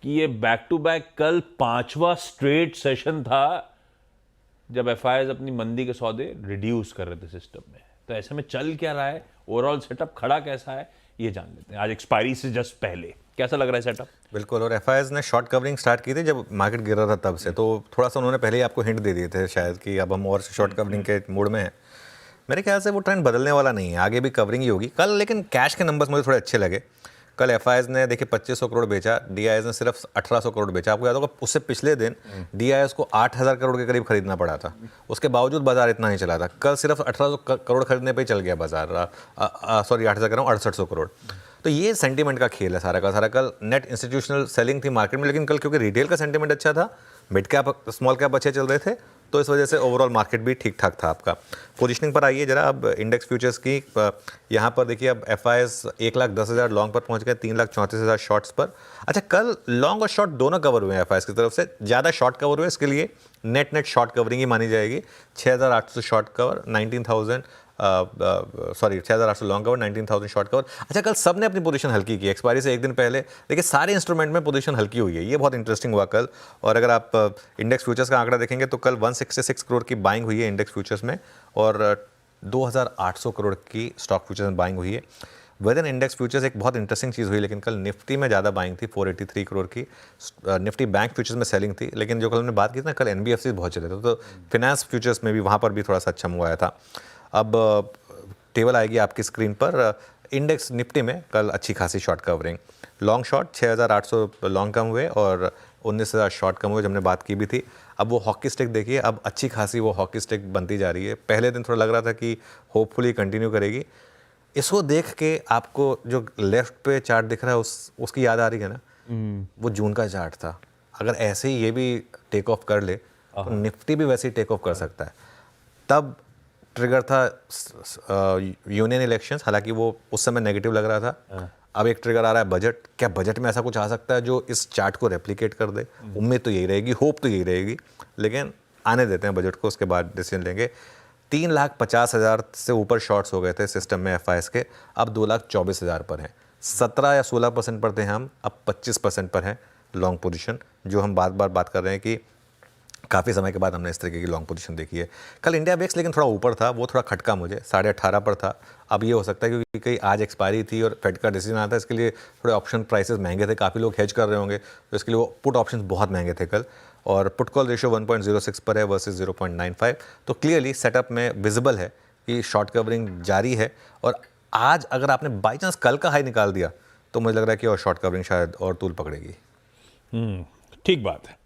कि ये back to back कल 5वां स्ट्रेट सेशन था जब एफआईआईज अपनी मंदी के सौदे रिड्यूस कर रहे थे सिस्टम में। तो ऐसे में चल क्या रहा है, ओवरऑल सेटअप खड़ा कैसा है, ये जान लेते हैं। आज एक्सपायरी से जस्ट पहले कैसा लग रहा है सेटअप? बिल्कुल, और एफआईआईज ने शॉर्ट कवरिंग स्टार्ट की थी जब मार्केट गिर रहा था तब से, तो थोड़ा सा उन्होंने पहले ही आपको हिंट दे दिए थे शायद कि अब हम और शॉर्ट कवरिंग के मूड में हैं। मेरे ख्याल से वो ट्रेंड बदलने वाला नहीं है, आगे भी कवरिंग ही होगी कल। लेकिन कैश के नंबर्स मुझे थोड़े अच्छे लगे कल। एफआईआईज ने देखिए 2500 करोड़ बेचा, डीआईएस ने सिर्फ 1800 करोड़ बेचा। आपको याद होगा उससे पिछले दिन डीआईएस को 8000 करोड़ के करीब खरीदना पड़ा था, उसके बावजूद बाजार इतना नहीं चला था। कल सिर्फ 1800 करोड़ खरीदने पे ही चल गया बाजार, सॉरी 8000 कह रहा हूँ, 6800 करोड़। तो ये सेंटीमेंट का खेल है सारा का सारा। कल नेट इंस्टीट्यूशनल सेलिंग थी मार्केट में, लेकिन कल क्योंकि रिटेल का सेंटीमेंट अच्छा था, मिड कैप स्मॉल कैप अच्छे चल रहे थे, तो इस वजह से ओवरऑल मार्केट भी ठीक ठाक था आपका। पोजीशनिंग पर आइए जरा, अब इंडेक्स फ्यूचर्स की यहाँ पर देखिए, अब एफआईआईज 1,10,000 लॉन्ग पर पहुँच गए, 3,34,000 शॉर्ट्स पर। अच्छा, कल लॉन्ग और शॉर्ट दोनों कवर हुए हैं एफआईआईज की तरफ से, ज़्यादा शॉर्ट कवर हुए, इसके लिए नेट शॉर्ट कवरिंग ही मानी जाएगी। 6,800 short cover, 6,800 long cover, 19,000 short cover. अच्छा, कल सब ने अपनी पोजीशन हल्की की, एक्सपायरी से एक दिन पहले देखिए सारे इंस्ट्रूमेंट में पोजीशन हल्की हुई है, ये बहुत इंटरेस्टिंग हुआ कल। और अगर आप इंडेक्स फ्यूचर्स का आंकड़ा देखेंगे तो कल 166 करोड़ की बाइंग हुई है इंडेक्स फ्यूचर्स में, और 2,800 करोड़ की स्टॉक फ्यूचर्स में बाइंग हुई है। विद इन इंडेक्स फ्यूचर्स एक बहुत इंटरेस्टिंग चीज़ हुई, लेकिन कल निफ्टी में ज़्यादा बाइंग थी, 483 करोड़ की। निफ्टी बैंक फ्यूचर्स में सेलिंग थी, लेकिन जो कल हमने बात की थी ना, कल एनबीएफसी बहुत चले थे, तो फिनेंस फ्यूचर्स में भी वहाँ पर भी थोड़ा सा अच्छा मूव आया था। अब टेबल आएगी आपकी स्क्रीन पर। इंडेक्स निफ्टी में कल अच्छी खासी short covering, long short 6,800 long कम हुए और 19,000 शॉर्ट कम हुए, जो हमने बात की भी थी। अब वो हॉकी स्टिक देखिए, अब अच्छी खासी वो हॉकी स्टिक बनती जा रही है। पहले दिन थोड़ा लग रहा था कि होपफुली कंटिन्यू करेगी। इसको देख के आपको जो लेफ्ट पे चार्ट दिख रहा है उसकी याद आ रही है ना, वो जून का चार्ट था। अगर ऐसे ही ये भी टेक ऑफ कर ले तो निफ्टी भी वैसे ही टेक ऑफ कर सकता है। तब ट्रिगर था यूनियन इलेक्शंस, हालांकि वो उस समय नेगेटिव लग रहा था। अब एक ट्रिगर आ रहा है बजट। क्या बजट में ऐसा कुछ आ सकता है जो इस चार्ट को रेप्लिकेट कर दे? उम्मीद तो यही रहेगी, होप तो यही रहेगी, लेकिन आने देते हैं बजट को, उसके बाद डिसीजन लेंगे। 3,50,000 से ऊपर शॉर्ट्स हो गए थे सिस्टम में एफआईआईज के, अब 2,24,000 पर हैं। 17 या 16% पर थे हम, अब 25% पर हैं लॉन्ग पोजीशन, जो हम बार बार बात कर रहे हैं कि काफ़ी समय के बाद हमने इस तरीके की लॉन्ग पोजीशन देखी है। कल इंडिया बेक्स लेकिन थोड़ा ऊपर था, वो थोड़ा खटका मुझे, 18.5 पर था। अब ये हो सकता है क्योंकि कहीं आज एक्सपायरी थी और फेड का डिसीजन आता है, इसके लिए थोड़े ऑप्शन प्राइसेस महंगे थे, काफ़ी लोग हेज कर रहे होंगे, तो इसके लिए वो पुट ऑप्शन बहुत महंगे थे कल। और पुट कॉल रेशियो 1.06 पर है वर्सेस 0.95, तो क्लियरली सेटअप में विजिबल है कि शॉर्ट कवरिंग जारी है। और आज अगर आपने बाई चांस कल का हाई निकाल दिया तो मुझे लग रहा है कि और शॉर्ट कवरिंग शायद और तूल पकड़ेगी। ठीक बात है।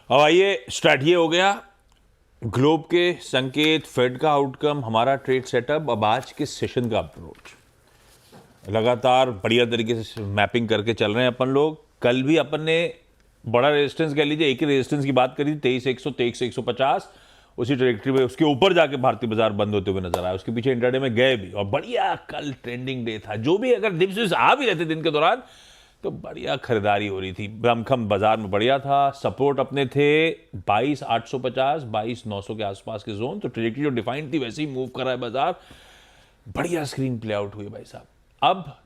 अब आइए, स्ट्रैटेजी हो गया, ग्लोब के संकेत, फेड का आउटकम, हमारा ट्रेड सेटअप, अब आज के सेशन का अप्रोच। लगातार बढ़िया तरीके से मैपिंग करके चल रहे हैं अपन लोग। कल भी अपन ने बड़ा रेजिस्टेंस कह लीजिए, एक ही रेजिस्टेंस की बात करी थी, 23,100, 23,150, उसी ट्रेजेक्टरी में उसके ऊपर जाके भारतीय बाजार बंद होते हुए नजर आया। उसके पीछे इंट्राडे में गए भी, और बढ़िया कल ट्रेंडिंग डे था। जो भी अगर डिप्स आ भी रहते दिन के दौरान तो बढ़िया खरीदारी हो रही थी, बमखम बाजार में बढ़िया था। सपोर्ट अपने थे 22,850, 22,900 के आसपास के जोन, तो ट्रेजेक्टरी जो डिफाइंड थी वैसे ही मूव कर रहा है बाजार। बढ़िया स्क्रीन प्ले आउट हुई भाई साहब। अब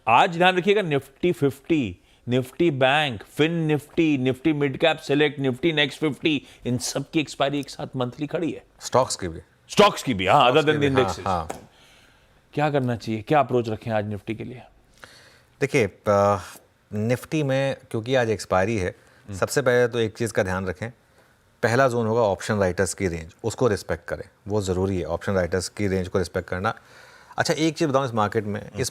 आज ध्यान रखिएगा, Nifty 50, Nifty bank, fin Nifty, Nifty mid cap select, Nifty next 50, इन सब की एक्सपायरी एक साथ मंथली खड़ी है। स्टॉक्स की भी, हाँ, अदर देन इंडेक्स। हाँ। क्या करना चाहिए, क्या अप्रोच रखें आज निफ्टी के लिए? देखिए, निफ्टी में क्योंकि आज एक्सपायरी है, सबसे पहले तो एक चीज़ का ध्यान रखें, पहला जोन होगा ऑप्शन राइटर्स की रेंज, उसको रिस्पेक्ट करें, वो ज़रूरी है ऑप्शन राइटर्स की रेंज को रिस्पेक्ट करना। अच्छा, एक चीज़ बताऊं, इस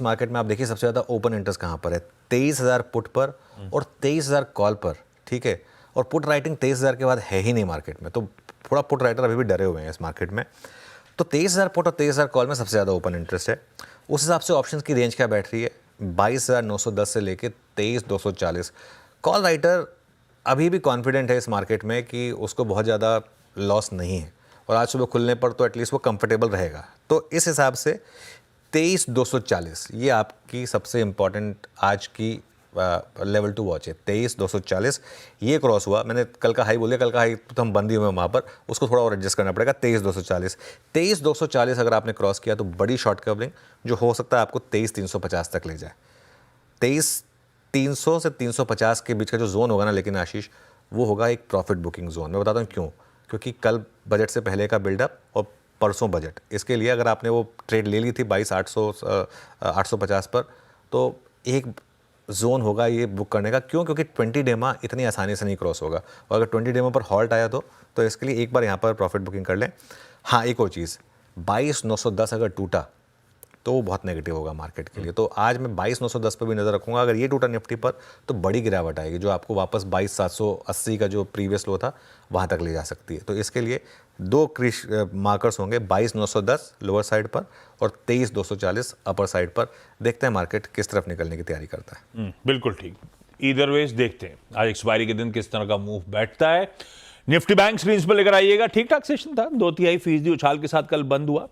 मार्केट में आप देखिए सबसे ज़्यादा ओपन इंटरेस्ट कहाँ पर है, 23,000 पुट पर और 23,000 कॉल पर, ठीक है। और पुट राइटिंग 23,000 के बाद है ही नहीं मार्केट में, तो थोड़ा पुट राइटर अभी भी डरे हुए हैं इस मार्केट में। तो 23,000 पुट और 23,000 कॉल में सबसे ज़्यादा ओपन इंटरेस्ट है। उस हिसाब से ऑप्शन की रेंज क्या बैठ रही है, 22,910 से लेके 23,240। कॉल राइटर अभी भी कॉन्फिडेंट है इस मार्केट में कि उसको बहुत ज़्यादा लॉस नहीं है, और आज सुबह खुलने पर तो एटलीस्ट वो कंफर्टेबल रहेगा। तो इस हिसाब से 23,240 ये आपकी सबसे इम्पॉर्टेंट आज की लेवल टू वॉच है। 23,240 ये क्रॉस हुआ, मैंने कल का हाई बोलिए, कल का हाई तो हम बंदी हुए वहाँ पर, उसको थोड़ा और एडजस्ट करना पड़ेगा। 23,240 अगर आपने क्रॉस किया तो बड़ी शॉर्ट कवरिंग जो हो सकता है आपको 23,350 तक ले जाए। 300 से 350 के बीच का जो जोन होगा ना, लेकिन आशीष, वो होगा एक प्रॉफिट बुकिंग जोन। मैं बताता हूँ क्यों। क्योंकि कल बजट से पहले का बिल्डअप और परसों बजट, इसके लिए अगर आपने वो ट्रेड ले ली थी 22,850 पर, तो एक जोन होगा ये बुक करने का। क्यों? क्योंकि 20 डेमा इतनी आसानी से नहीं क्रॉस होगा, और अगर 20 डेमा पर हॉल्ट आया तो इसके लिए एक बार यहाँ पर प्रॉफिट बुकिंग कर लें। हाँ, एक और चीज़, 22,910 अगर टूटा तो वो बहुत नेगेटिव होगा मार्केट के लिए। तो आज मैं 22,910 पर भी नज़र रखूंगा। अगर ये टूटा निफ्टी पर तो बड़ी गिरावट आएगी, जो आपको वापस 22,780 का जो प्रीवियस लो था वहाँ तक ले जा सकती है। तो इसके लिए दो मार्कर्स होंगे, 22,910 लोअर साइड पर और 23,240 अपर साइड पर। देखते हैं मार्केट किस तरफ निकलने की तैयारी करता है। बिल्कुल ठीक। ईदर वेज देखते हैं आज एक्सपायरी के दिन किस तरह का मूव बैठता है। निफ्टी बैंक स्क्रीन पर लेकर आइएगा। ठीक ठाक सेशन था, 2/3% उछाल के साथ कल बंद हुआ।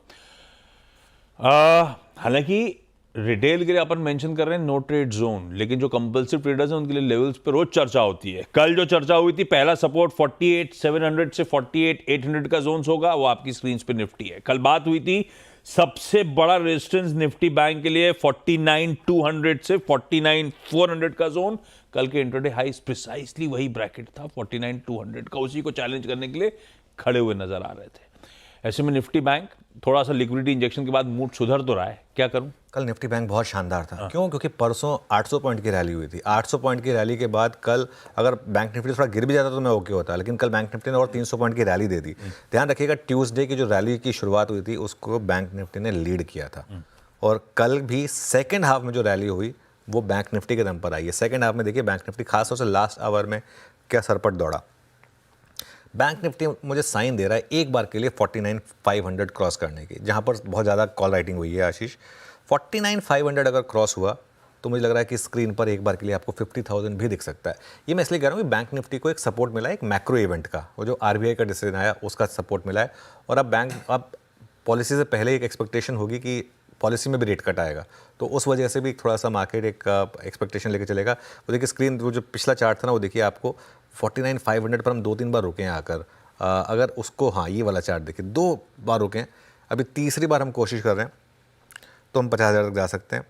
हालांकि रिटेल के लिए अपन मेंशन कर रहे हैं नो ट्रेड जोन, लेकिन जो कंपल्सिव ट्रेडर्स हैं उनके लिए लेवल्स पे रोज चर्चा होती है। कल जो चर्चा हुई थी, पहला सपोर्ट 48,700 से 48,800 का जोन होगा, वो आपकी स्क्रीन पे निफ्टी है। कल बात हुई थी सबसे बड़ा रेजिस्टेंस निफ्टी बैंक के लिए 49,200 से 49,400 का जोन। कल के इंट्राडे हाईस प्रिसाइसली वही ब्रैकेट था 49,200 का, उसी को चैलेंज करने के लिए खड़े हुए नजर आ रहे थे। ऐसे में निफ्टी बैंक थोड़ा सा लिक्विडिटी इंजेक्शन के बाद मूड सुधर तो रहा है, क्या करूं? कल निफ्टी बैंक बहुत शानदार था। क्यों? क्योंकि परसों 800 पॉइंट की रैली हुई थी। 800 पॉइंट की रैली के बाद कल अगर बैंक निफ्टी थोड़ा गिर भी जाता तो मैं ओके होता, लेकिन कल बैंक निफ्टी ने और 300 पॉइंट की रैली दे दी। ध्यान रखिएगा, ट्यूसडे की जो रैली की शुरुआत हुई थी उसको बैंक निफ्टी ने लीड किया था, और कल भी सेकेंड हाफ में जो रैली हुई वो बैंक निफ्टी के दम पर आई है। सेकेंड हाफ में देखिए बैंक निफ्टी खासतौर से लास्ट आवर में क्या सरपट दौड़ा। बैंक निफ्टी मुझे साइन दे रहा है एक बार के लिए 49,500 क्रॉस करने की, जहां पर बहुत ज़्यादा कॉल राइटिंग हुई है आशीष। 49,500 अगर क्रॉस हुआ तो मुझे लग रहा है कि स्क्रीन पर एक बार के लिए आपको 50,000 भी दिख सकता है। ये मैं इसलिए कह रहा हूँ कि बैंक निफ्टी को एक सपोर्ट मिला है, एक मैक्रो इवेंट का, वो जो RBI का डिसीजन आया उसका सपोर्ट मिला है। और अब पॉलिसी से पहले एक एक्सपेक्टेशन होगी कि पॉलिसी में भी रेट कट आएगा, तो उस वजह से भी थोड़ा सा मार्केट एक एक्सपेक्टेशन लेके चलेगा। वो देखिए स्क्रीन, वो जो पिछला चार्ट था ना, वो देखिए आपको 49,500 पर हम 2-3 बार रुके हैं आकर। अगर उसको, हाँ ये वाला चार्ट देखिए, 2 बार रुके हैं, अभी तीसरी बार हम कोशिश कर रहे हैं तो हम 50,000 तक जा सकते हैं।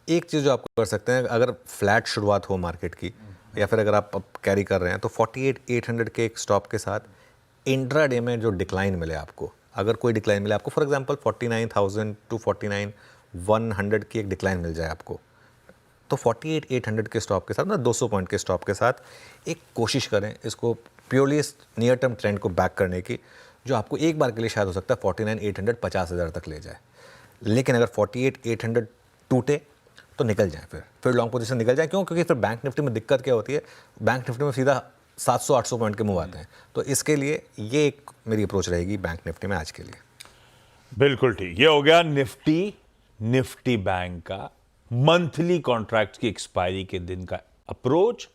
एक चीज़ जो आप कर सकते हैं, अगर फ्लैट शुरुआत हो मार्केट की, या फिर अगर आप अब कैरी कर रहे हैं तो 48,800 के एक स्टॉप के साथ इंट्राडे में जो डिक्लाइन मिले आपको, अगर कोई डिक्लाइन मिले आपको, फॉर एग्जांपल 49,000 टू 49,100 की एक डिक्लाइन मिल जाए आपको, तो 48,800 के स्टॉप के साथ ना 200 पॉइंट के स्टॉप के साथ एक कोशिश करें इसको प्योरली नियर टर्म ट्रेंड को बैक करने की, जो आपको एक बार के लिए शायद हो सकता है 49,800 50,000 तक ले जाए। लेकिन अगर 48,800 टूटे तो निकल जाए, फिर लॉन्ग पोजीशन निकल जाए। क्यों? क्योंकि फिर बैंक निफ्टी में दिक्कत क्या होती है, बैंक निफ्टी में सीधा 700-800 पॉइंट के मूव आते हैं। तो इसके लिए ये एक मेरी अप्रोच रहेगी बैंक निफ्टी में आज के लिए। बिल्कुल ठीक। ये हो गया निफ्टी बैंक का मंथली कॉन्ट्रैक्ट की एक्सपायरी के दिन का अप्रोच।